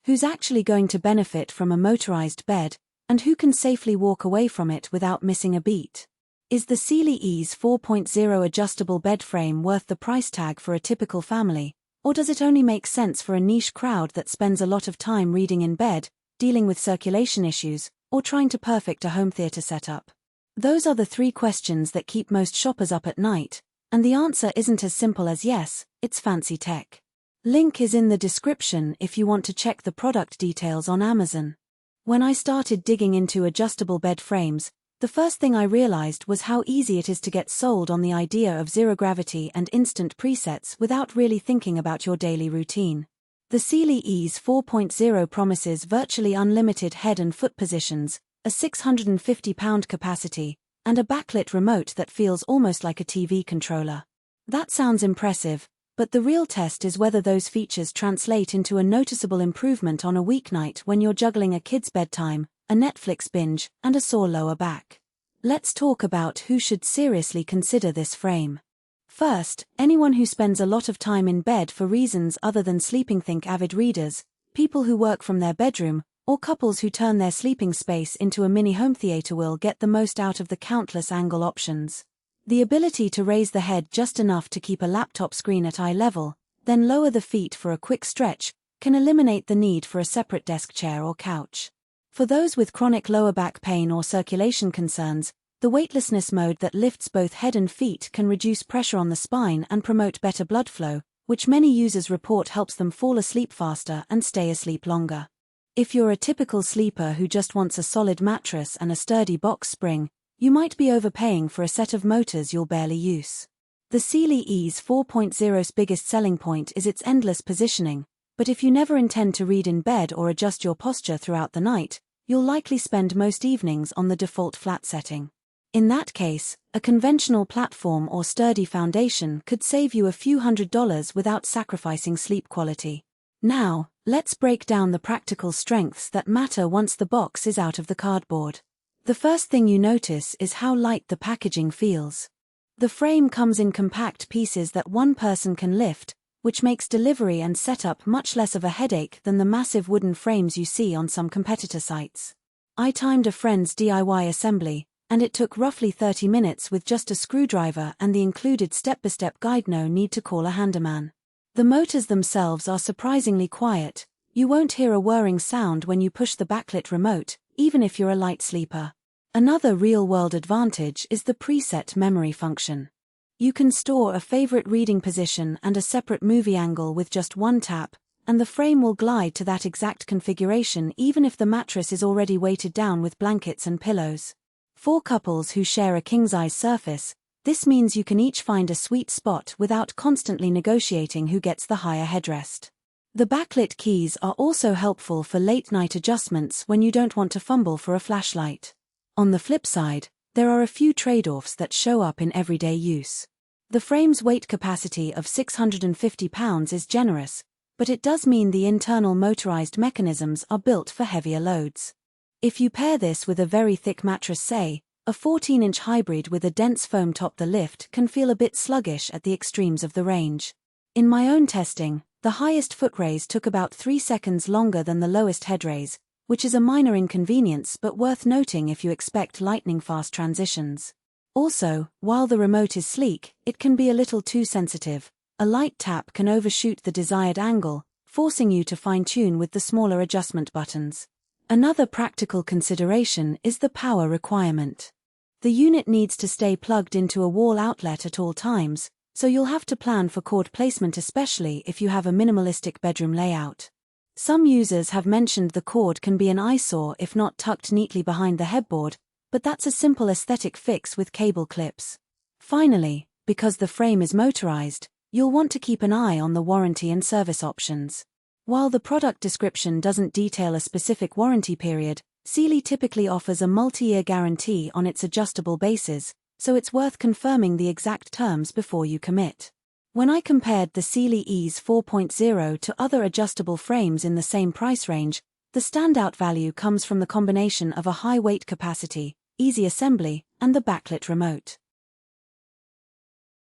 Who's actually going to benefit from a motorized bed, and who can safely walk away from it without missing a beat? Is the Sealy Ease 4.0 adjustable bed frame worth the price tag for a typical family, or does it only make sense for a niche crowd that spends a lot of time reading in bed, dealing with circulation issues, or trying to perfect a home theater setup? Those are the three questions that keep most shoppers up at night, and the answer isn't as simple as yes, it's fancy tech. Link is in the description if you want to check the product details on Amazon. When I started digging into adjustable bed frames, the first thing I realized was how easy it is to get sold on the idea of zero gravity and instant presets without really thinking about your daily routine. The Sealy Ease 4.0 promises virtually unlimited head and foot positions, a 650-pound capacity, and a backlit remote that feels almost like a TV controller. That sounds impressive, but the real test is whether those features translate into a noticeable improvement on a weeknight when you're juggling a kid's bedtime, a Netflix binge, and a sore lower back. Let's talk about who should seriously consider this frame. First, anyone who spends a lot of time in bed for reasons other than sleeping. Think avid readers, people who work from their bedroom, or couples who turn their sleeping space into a mini home theater will get the most out of the countless angle options. The ability to raise the head just enough to keep a laptop screen at eye level, then lower the feet for a quick stretch, can eliminate the need for a separate desk chair or couch. For those with chronic lower back pain or circulation concerns, the weightlessness mode that lifts both head and feet can reduce pressure on the spine and promote better blood flow, which many users report helps them fall asleep faster and stay asleep longer. If you're a typical sleeper who just wants a solid mattress and a sturdy box spring, you might be overpaying for a set of motors you'll barely use. The Sealy Ease 4.0's biggest selling point is its endless positioning, but if you never intend to read in bed or adjust your posture throughout the night, you'll likely spend most evenings on the default flat setting. In that case, a conventional platform or sturdy foundation could save you a few $100s without sacrificing sleep quality. Now, let's break down the practical strengths that matter once the box is out of the cardboard. The first thing you notice is how light the packaging feels. The frame comes in compact pieces that one person can lift, which makes delivery and setup much less of a headache than the massive wooden frames you see on some competitor sites. I timed a friend's DIY assembly, and it took roughly 30 minutes with just a screwdriver and the included step-by-step guide. No need to call a handyman. The motors themselves are surprisingly quiet. You won't hear a whirring sound when you push the backlit remote, even if you're a light sleeper. Another real-world advantage is the preset memory function. You can store a favorite reading position and a separate movie angle with just one tap, and the frame will glide to that exact configuration even if the mattress is already weighted down with blankets and pillows. For couples who share a king-size surface, this means you can each find a sweet spot without constantly negotiating who gets the higher headrest. The backlit keys are also helpful for late-night adjustments when you don't want to fumble for a flashlight. On the flip side, there are a few trade-offs that show up in everyday use. The frame's weight capacity of 650 pounds is generous, but it does mean the internal motorized mechanisms are built for heavier loads. If you pair this with a very thick mattress, say, a 14-inch hybrid with a dense foam top, the lift can feel a bit sluggish at the extremes of the range. In my own testing, the highest foot raise took about 3 seconds longer than the lowest head raise, which is a minor inconvenience but worth noting if you expect lightning-fast transitions. Also, while the remote is sleek, it can be a little too sensitive. A light tap can overshoot the desired angle, forcing you to fine-tune with the smaller adjustment buttons. Another practical consideration is the power requirement. The unit needs to stay plugged into a wall outlet at all times, so you'll have to plan for cord placement, especially if you have a minimalistic bedroom layout. Some users have mentioned the cord can be an eyesore if not tucked neatly behind the headboard, but that's a simple aesthetic fix with cable clips. Finally, because the frame is motorized, you'll want to keep an eye on the warranty and service options. While the product description doesn't detail a specific warranty period, Sealy typically offers a multi-year guarantee on its adjustable bases, so it's worth confirming the exact terms before you commit. When I compared the Sealy Ease 4.0 to other adjustable frames in the same price range, the standout value comes from the combination of a high weight capacity, easy assembly, and the backlit remote.